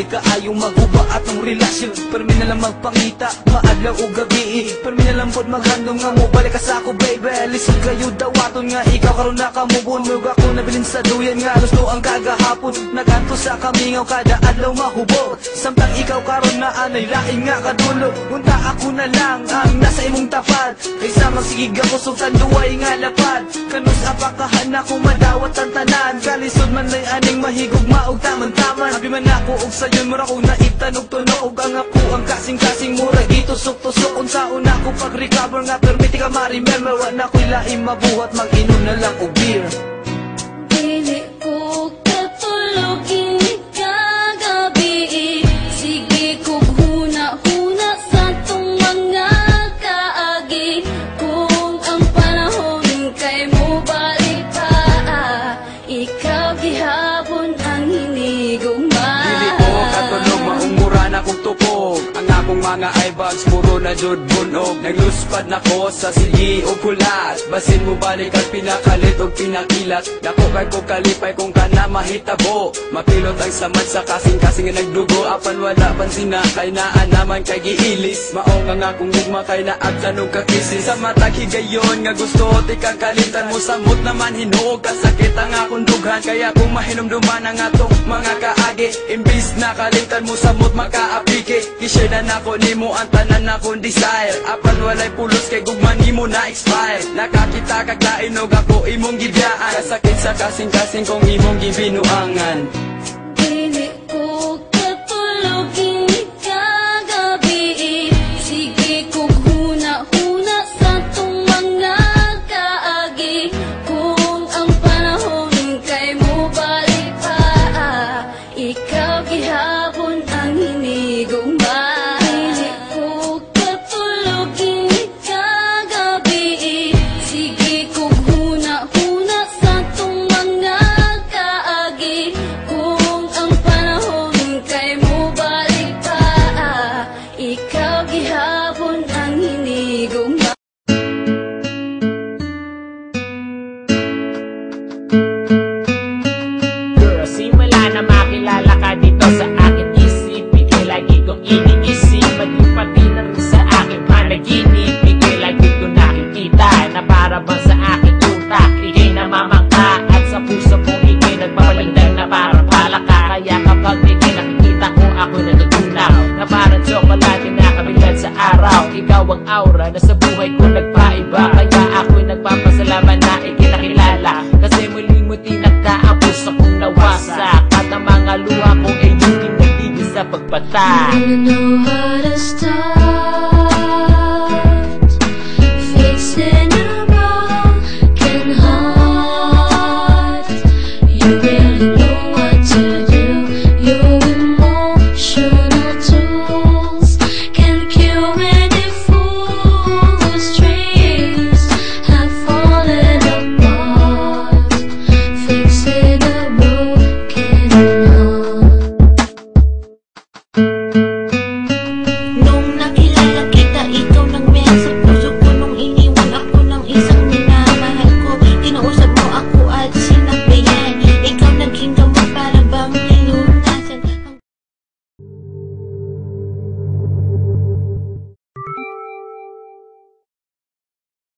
kaayong maguba atong relasyon. Permi na lang magpangita, maadlaw o gabi. Permi na lang pod maghandom nga mo balik ka sa ako baby. Lisod kayo dawaton nga ikaw karon na kamubunog. Ako nabilin sa duyan nga alos no ang kagahapon. Naganto sa kamingaw kada adlaw mahubog. Samtang ikaw karon na anay laing nga kadulo. Unta ako na lang ang nasa imong tapat. Kaysa magsigig ako sultan duway nga lapad. Kanus apakahan ako madawat ang tanan. Kalisod man lay aning mahigog maog taman-taman. Habi man ako og sayon mura ko naitanog-tunog. Ang ako ang kasing-kasing mura gitusok-tusok. Unsaon ako pag-recover nga permiti ka ma-remember. Wa na ko'y laing mabuhat mag-inom na lang og beer. Dili ko katulogin kagabi. Sige ko huna-huna sa tong mga kaagi. Kung ang panahon kay mo balik pa, ikaw gihapon ang hinigugma. Dili ko katulog maumura na kong tupog. Ang akong mga eyebags puro na jud bunog. Nagluspad na ko sa sige o kulat. Basin mo balik at pinakalit o pinakilat. Dako kay ko kalipay kung ka na mahitabo. Mapilot ang samad sa kasing-kasing nga nagdugo. Apan wala pansin na kay naan naman kay giilis. Maong nga akong gugma kay naagtanog kakisi. Sa matag higayon nga gusto ti kang kalitan mo. Samot naman hinuog kasakit ang akong dughan. Kaya kung mahinumduman ang atong mga kaagi. Imbis na kalitan mo samot makaapike. Kishare na nako nimo ang tanan akong desire. Apan walay pulos kay gugman nimo na expire. Nakakita kag lainog ako imong gibiyaan. Kasakit sa kasing-kasing kong imong gibinuangan. Dili ko katulogin kagabi. Sige ko huna-huna sa tong mga kaagi. Kung ang panahon kay mo balik pa, ikaw gihapon ang hinigugma. Dili ko katulogin kagabi. Sige ko huna-huna sa tong mga kaagi. Kung ang panahon kay mo balik pa, ikaw gihapon ang hinigugma. Girl, simula na makilala ka dito sa akin isip. Ika'y lagi kong iniisip. Pati na rin sa aking panaginip. Ika'y lagi kong nakikita na para bang sa aking utak. Ika'y namamangka at sa puso kong ika'y nagpapalindan na parang palaka. Kaya kapag ika'y nakikita ko ako'y natutunaw na parang tsokolate na kabilad sa araw. Ikaw ang aura na sa buhay ko nagpaiba. Kaya ako'y nagpapasalamat na ikinakilala. Kasi muling mo tinagka ang puso kong nawasak. At ang mga luha kong ay hindi nagtigil sa pagbata. I don't know how to start.